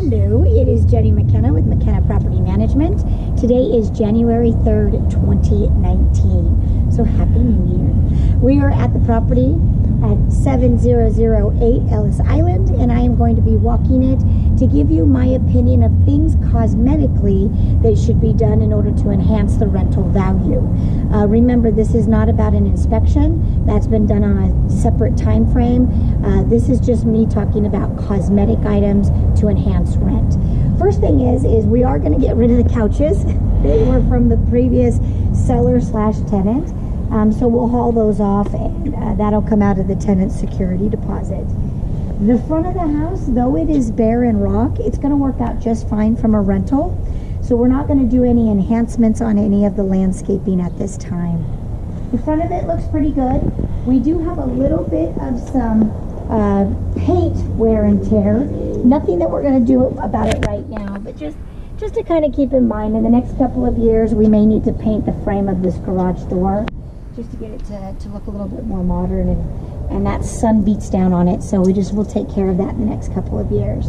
Hello, it is Jenny McKenna with McKenna Property Management. Today is January 3rd, 2019. So happy New Year. We are at the property at 7008 Ellis Island, and I am going to be walking it to give you my opinion of things cosmetically that should be done in order to enhance the rental value. Remember, this is not about an inspection. That's been done on a separate time frame. This is just me talking about cosmetic items to enhance rent. First thing is we are going to get rid of the couches. They were from the previous seller slash tenant. So we'll haul those off, and that'll come out of the tenant's security deposit. The front of the house, though it is bare and rock, it's going to work out just fine from a rental. So we're not going to do any enhancements on any of the landscaping at this time. The front of it looks pretty good. We do have a little bit of some paint wear and tear. Nothing that we're going to do about it right now, but just to kind of keep in mind, in the next couple of years, we may need to paint the frame of this garage door just to get it to look a little bit more modern, and that sun beats down on it, so we'll take care of that in the next couple of years.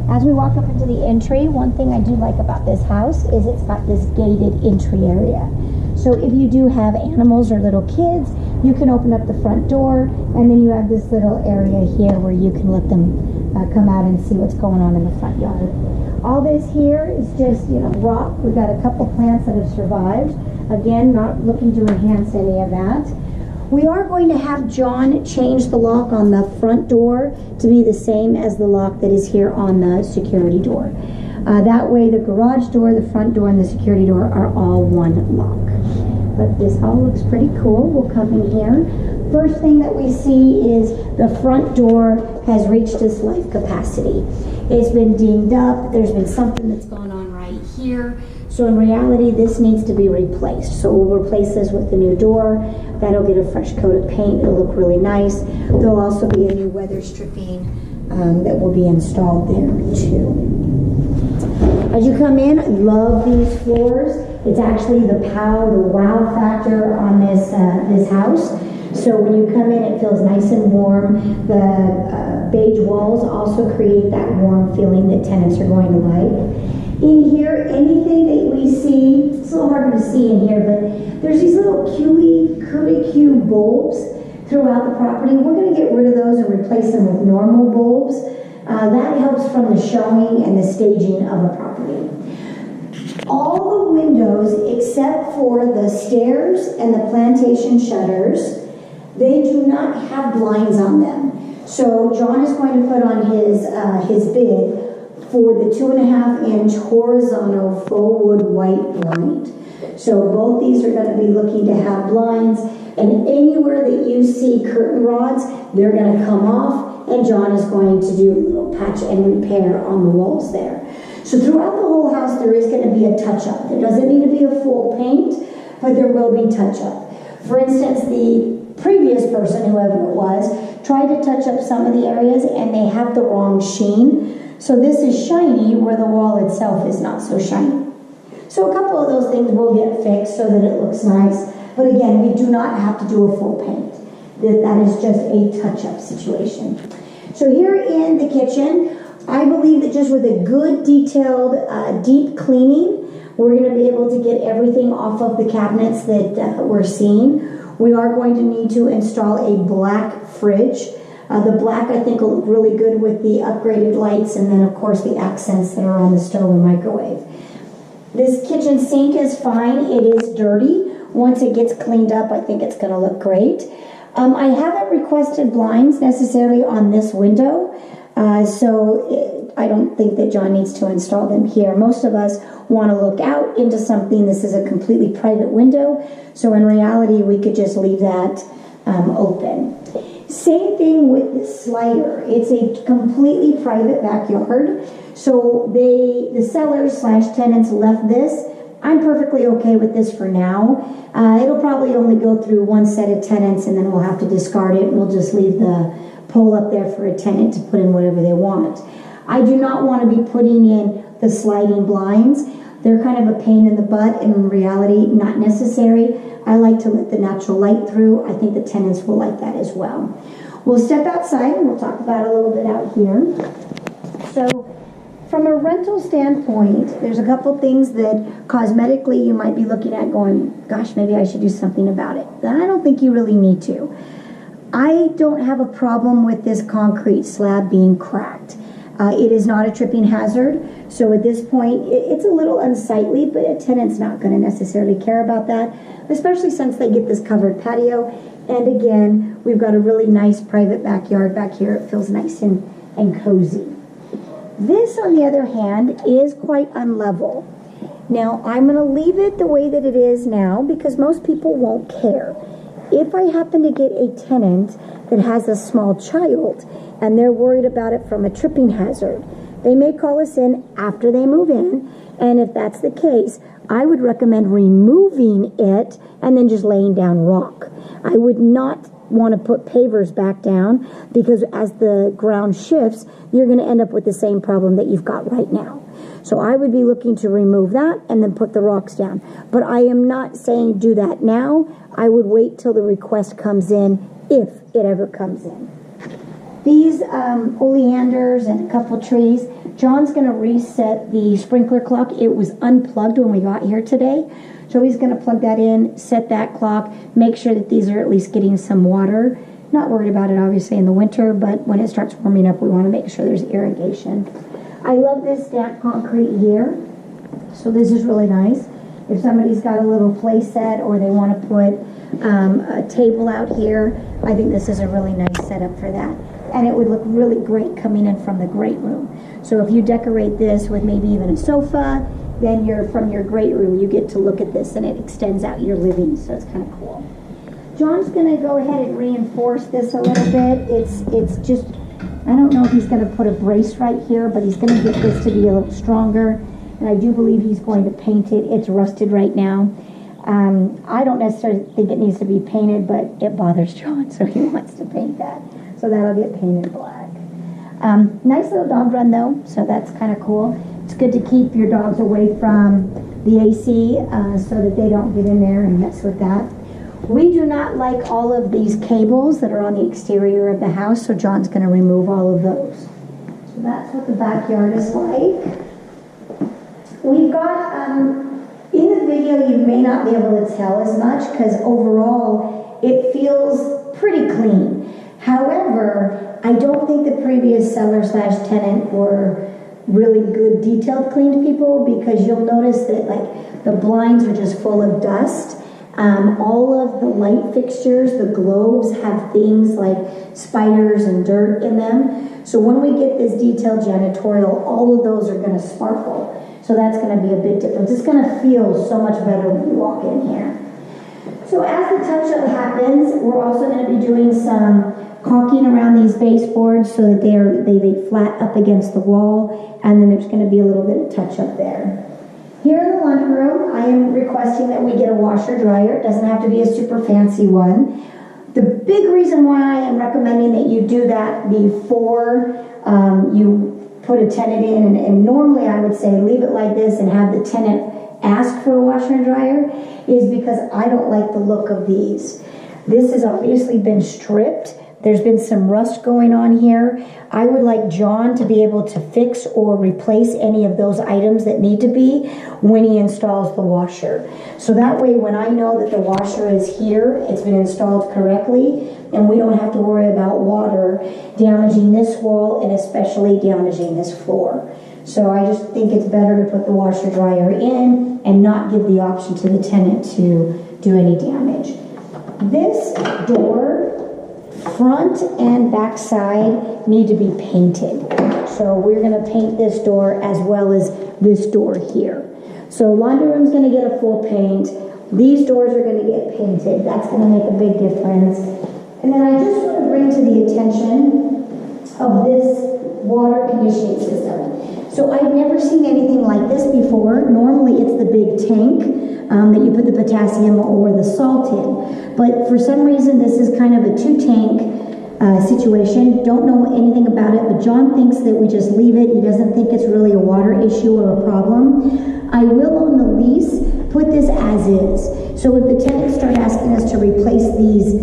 As we walk up into the entry, one thing I do like about this house is it's got this gated entry area. So if you do have animals or little kids, you can open up the front door, and then you have this little area here where you can let them come out and see what's going on in the front yard. All this here is just, rock. We've got a couple plants that have survived. Again, not looking to enhance any of that. We are going to have John change the lock on the front door to be the same as the lock that is here on the security door. That way the garage door, the front door, and the security door are all one lock. But this all looks pretty cool. We'll come in here. First thing that we see is the front door has reached its life capacity. It's been dinged up. There's been something that's gone on right here. So in reality, this needs to be replaced. So we'll replace this with the new door. That'll get a fresh coat of paint. It'll look really nice. There'll also be a new weather stripping that will be installed there too. As you come in, I love these floors. It's actually the wow factor on this house. So when you come in, it feels nice and warm. The beige walls also create that warm feeling that tenants are going to like. In here, anything that we see, it's a little harder to see in here, but there's these little curly-Q bulbs throughout the property. We're going to get rid of those and replace them with normal bulbs. That helps from the showing and the staging of a property. All the windows, except for the stairs and the plantation shutters, they do not have blinds on them. So John is going to put on his bid for the 2.5-inch horizontal faux wood white blind. So both these are going to be looking to have blinds, and anywhere that you see curtain rods, they're going to come off, and John is going to do a little patch and repair on the walls there. So throughout the whole house, there is going to be a touch-up. There doesn't need to be a full paint, but there will be touch-up. For instance, the previous person, whoever it was, tried to touch up some of the areas, and they have the wrong sheen. So this is shiny where the wall itself is not so shiny. So a couple of those things will get fixed so that it looks nice. But again, we do not have to do a full paint. That is just a touch-up situation. So here in the kitchen, I believe that just with a good detailed deep cleaning, we're going to be able to get everything off of the cabinets that we're seeing. We are going to need to install a black fridge. The black, I think, will look really good with the upgraded lights, and then, of course, the accents that are on the stove and microwave. This kitchen sink is fine. It is dirty. Once it gets cleaned up, I think it's going to look great. I haven't requested blinds necessarily on this window, so I don't think that John needs to install them here. Most of us want to look out into something. This is a completely private window, so in reality, we could just leave that open. Same thing with the slider. It's a completely private backyard. So the sellers slash tenants left this. I'm perfectly okay with this for now. It'll probably only go through one set of tenants, and then we'll have to discard it. We'll just leave the pole up there for a tenant to put in whatever they want. I do not want to be putting in the sliding blinds. They're kind of a pain in the butt, and in reality, not necessary. I like to let the natural light through. I think the tenants will like that as well. We'll step outside and we'll talk about it a little bit out here. So from a rental standpoint, there's a couple things that cosmetically you might be looking at going, gosh, maybe I should do something about it. Then I don't think you really need to. I don't have a problem with this concrete slab being cracked. It is not a tripping hazard. So at this point, it's a little unsightly, but a tenant's not going to necessarily care about that, especially since they get this covered patio. And again, we've got a really nice private backyard back here. It feels nice and cozy. This, on the other hand, is quite unlevel. Now, I'm going to leave it the way that it is now because most people won't care. If I happen to get a tenant that has a small child and they're worried about it from a tripping hazard, they may call us in after they move in. And if that's the case, I would recommend removing it and then just laying down rock. I would not want to put pavers back down because as the ground shifts, you're going to end up with the same problem that you've got right now. So I would be looking to remove that and then put the rocks down. But I am not saying do that now. I would wait till the request comes in, if it ever comes in. These oleanders and a couple trees, John's going to reset the sprinkler clock. It was unplugged when we got here today. So he's going to plug that in, set that clock, make sure that these are at least getting some water. Not worried about it, obviously, in the winter, but when it starts warming up, we want to make sure there's irrigation. I love this stacked concrete here. So this is really nice. If somebody's got a little play set or they want to put a table out here, I think this is a really nice setup for that. And it would look really great coming in from the great room. So if you decorate this with maybe even a sofa, then from your great room, you get to look at this and it extends out your living, so it's kind of cool. John's going to go ahead and reinforce this a little bit. It's just, I don't know if he's going to put a brace right here, but he's going to get this to be a little stronger. And I do believe he's going to paint it. It's rusted right now. I don't necessarily think it needs to be painted, but it bothers John, so he wants to paint that. So that'll get painted black. Nice little dog run though, so that's kind of cool. It's good to keep your dogs away from the AC so that they don't get in there and mess with that. We do not like all of these cables that are on the exterior of the house, so John's going to remove all of those. So that's what the backyard is like. We've got, in the video you may not be able to tell as much because overall it feels pretty clean. However, I don't think the previous seller/tenant were really good detailed cleaned people because you'll notice that like the blinds are just full of dust. All of the light fixtures, the globes have things like spiders and dirt in them. So when we get this detailed janitorial, all of those are going to sparkle. So that's going to be a big difference. It's going to feel so much better when you walk in here. So as the touch-up happens, we're also going to be doing some caulking around these baseboards so that they lay flat up against the wall, and then there's going to be a little bit of touch-up there. Here in the laundry room, I am requesting that we get a washer dryer. It doesn't have to be a super fancy one. The big reason why I am recommending that you do that before you put a tenant in, and normally I would say leave it like this and have the tenant ask for a washer and dryer, is because I don't like the look of these. This has obviously been stripped. There's been some rust going on here. I would like John to be able to fix or replace any of those items that need to be when he installs the washer. So that way when I know that the washer is here, it's been installed correctly, and we don't have to worry about water damaging this wall and especially damaging this floor. So I just think it's better to put the washer dryer in and not give the option to the tenant to do any damage. This door, front and back side, need to be painted. So we're going to paint this door as well as this door here. So laundry room's going to get a full paint. These doors are going to get painted. That's going to make a big difference. And then I just want to bring to the attention of this water conditioning system. So I've never seen anything like this before. Normally it's the big tank that you put the potassium or the salt in. But for some reason this is kind of a two-tank situation. Don't know anything about it, but John thinks that we just leave it. He doesn't think it's really a water issue or a problem. I will on the lease put this as is. So if the tenants start asking us to replace these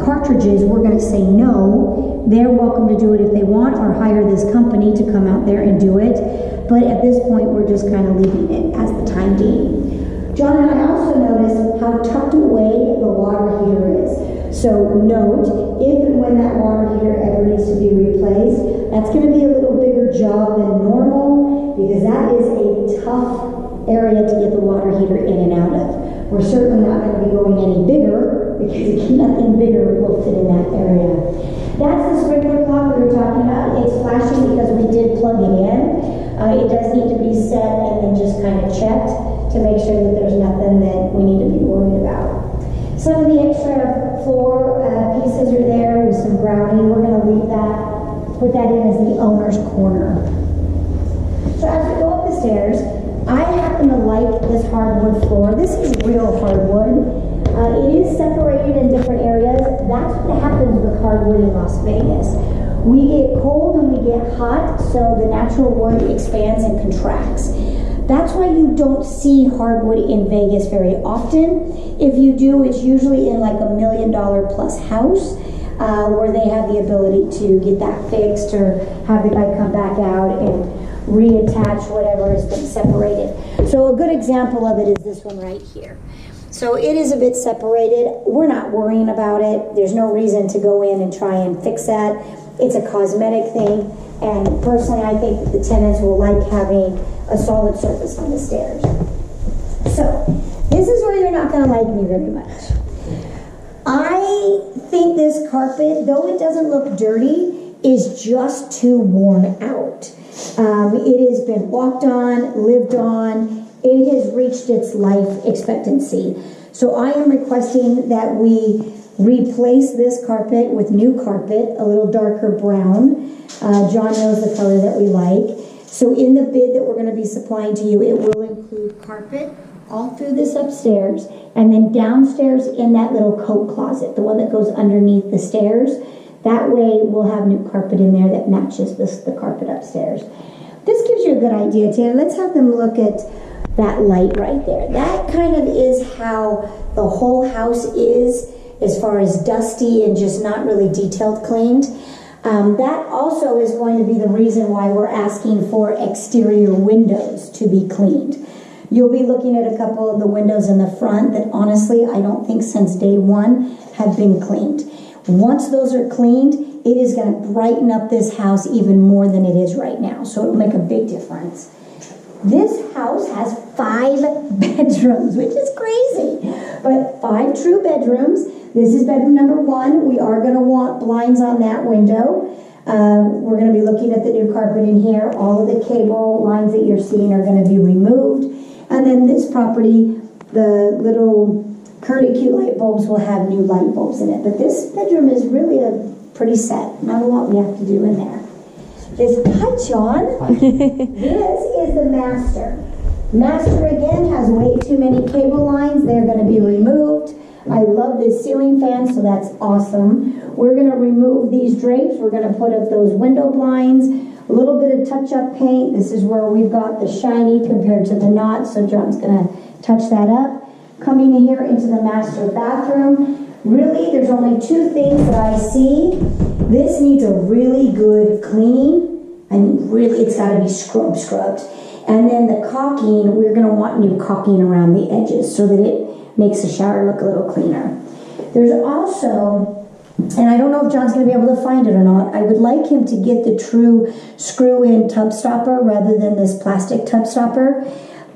cartridges, we're going to say no. They're welcome to do it if they want, or hire this company to come out there and do it. but at this point, we're just kind of leaving it as the time being. John and I also noticed how tucked away the water heater is. So note, if and when that water heater ever needs to be replaced, that's going to be a little bigger job than normal because that is a tough area to get the water heater in and out of. We're certainly not going to be going any bigger because nothing bigger will fit in that area. That's the sprinkler clock we were talking about. It's flashing because we did plug it in. It does need to be set and then just kind of checked to make sure that there's nothing that we need to be worried about. Some of the extra floor pieces are there with some grouting. We're going to leave that, put that in as the owner's corner. So as we go up the stairs, I happen to like this hardwood floor. This is real hardwood. It is separated in different areas. That's what happens with hardwood in Las Vegas. We get cold and we get hot, so the natural wood expands and contracts. That's why you don't see hardwood in Vegas very often. If you do, it's usually in like $1 million plus house where they have the ability to get that fixed or have the guy come back out and reattach whatever has been separated. So a good example of it is this one right here. So it is a bit separated. We're not worrying about it. There's no reason to go in and try and fix that. It's a cosmetic thing. And personally, I think that the tenants will like having a solid surface on the stairs. So this is where you're not going to like me very much. I think this carpet, though it doesn't look dirty, is just too worn out. It has been walked on, lived on. It has reached its life expectancy. So I am requesting that we replace this carpet with new carpet, a little darker brown. John knows the color that we like. So in the bid that we're going to be supplying to you, it will include carpet all through this upstairs, and then downstairs in that little coat closet, the one that goes underneath the stairs. That way we'll have new carpet in there that matches the carpet upstairs. This gives you a good idea, Tanner. Let's have them look at that light right there. That kind of is how the whole house is as far as dusty and just not really detailed cleaned. That also is going to be the reason why we're asking for exterior windows to be cleaned. You'll be looking at a couple of the windows in the front that honestly I don't think since day one have been cleaned. Once those are cleaned, it is going to brighten up this house even more than it is right now. So it'll make a big difference. This house has 5 bedrooms, which is crazy, but 5 true bedrooms. This is bedroom number 1. We are going to want blinds on that window. We're going to be looking at the new carpet in here. All of the cable lines that you're seeing are going to be removed. And then this property, the little curly cute light bulbs will have new light bulbs in it. But this bedroom is really a pretty set. Not a lot we have to do in there. Hi, John. This is the master. Master, again, has way too many cable lines. They're going to be removed. I love this ceiling fan, so that's awesome. We're going to remove these drapes. We're going to put up those window blinds. A little bit of touch-up paint. This is where we've got the shiny compared to the not, so John's going to touch that up. Coming in here into the master bathroom. Really, there's only 2 things that I see. This needs a really good cleaning. I mean, really, it's got to be scrubbed. And then the caulking, we're going to want new caulking around the edges so that it makes the shower look a little cleaner. There's also, and I don't know if John's going to be able to find it or not, I would like him to get the true screw-in tub stopper rather than this plastic tub stopper.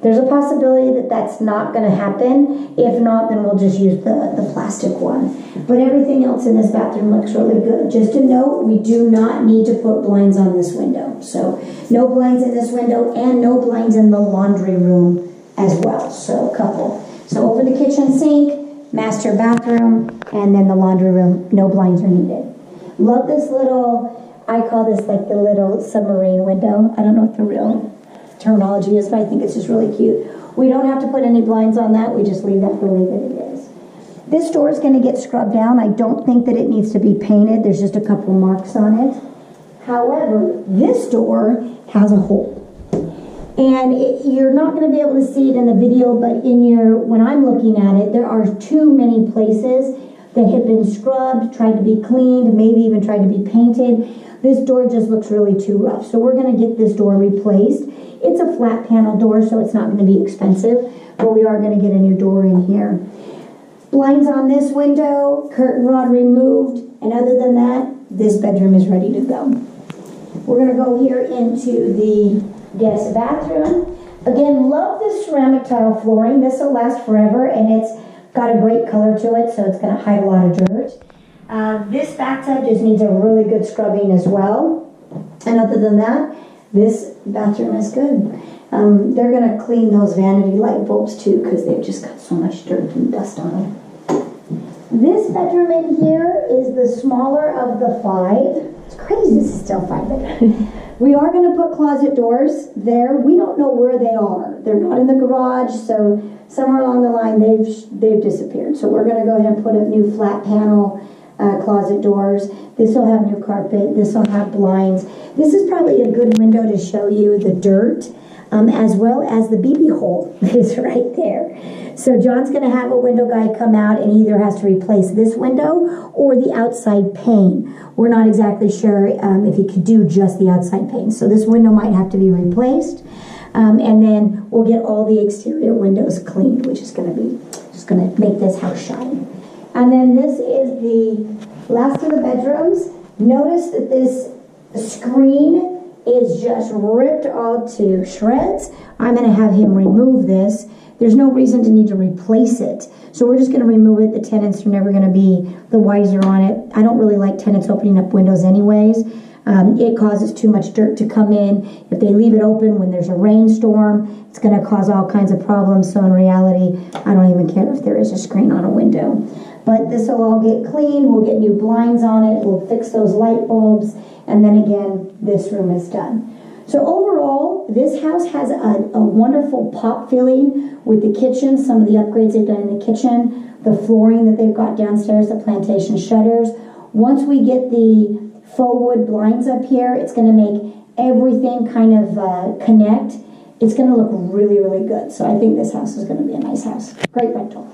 There's a possibility that that's not going to happen. If not, then we'll just use the plastic one. But everything else in this bathroom looks really good. Just to note, we do not need to put blinds on this window. So no blinds in this window and no blinds in the laundry room as well. So a couple. So over the kitchen sink, master bathroom, and then the laundry room, no blinds are needed. Love this little, I call this like the little submarine window. I don't know what the real terminology is, but I think it's just really cute. We don't have to put any blinds on that. We just leave that the way that it is. This door is going to get scrubbed down. I don't think that it needs to be painted. There's just a couple marks on it. However, this door has a hole. And you're not going to be able to see it in the video, but when I'm looking at it, there are too many places that have been scrubbed, tried to be cleaned, maybe even tried to be painted. This door just looks really too rough. So we're gonna get this door replaced. It's a flat panel door, so it's not gonna be expensive, but we are gonna get a new door in here. Blinds on this window, curtain rod removed, and other than that, this bedroom is ready to go. We're gonna go here into the guest bathroom. Again, love this ceramic tile flooring. This will last forever, and it's got a great color to it, so it's gonna hide a lot of dirt. This bathtub just needs a really good scrubbing as well. And other than that, this bathroom is good. They're gonna clean those vanity light bulbs too, because they've just got so much dirt and dust on them. This bedroom in here is the smaller of the 5. It's crazy this is still 5 bedroom. We are going to put closet doors there. We don't know where they are. They're not in the garage, so somewhere along the line they've disappeared. So we're going to go ahead and put up new flat panel closet doors. This will have new carpet. This will have blinds. This is probably a good window to show you the dirt, as well as the BB hole that is right there. So John's going to have a window guy come out and either has to replace this window or the outside pane. We're not exactly sure if he could do just the outside pane. So this window might have to be replaced. And then we'll get all the exterior windows cleaned, which is going to be just going to make this house shine. And then this is the last of the bedrooms. Notice that this screen is just ripped all to shreds. I'm going to have him remove this. There's no reason to need to replace it. So we're just going to remove it. The tenants are never going to be the wiser on it. I don't really like tenants opening up windows anyways. It causes too much dirt to come in. If they leave it open when there's a rainstorm, it's going to cause all kinds of problems. So in reality, I don't even care if there is a screen on a window. But this will all get cleaned. We'll get new blinds on it. We'll fix those light bulbs. And then again, this room is done. So overall, this house has a wonderful pop feeling with the kitchen, some of the upgrades they've done in the kitchen, the flooring that they've got downstairs, the plantation shutters. Once we get the faux wood blinds up here, it's going to make everything kind of connect. It's going to look really, really good. So I think this house is going to be a nice house. Great rental.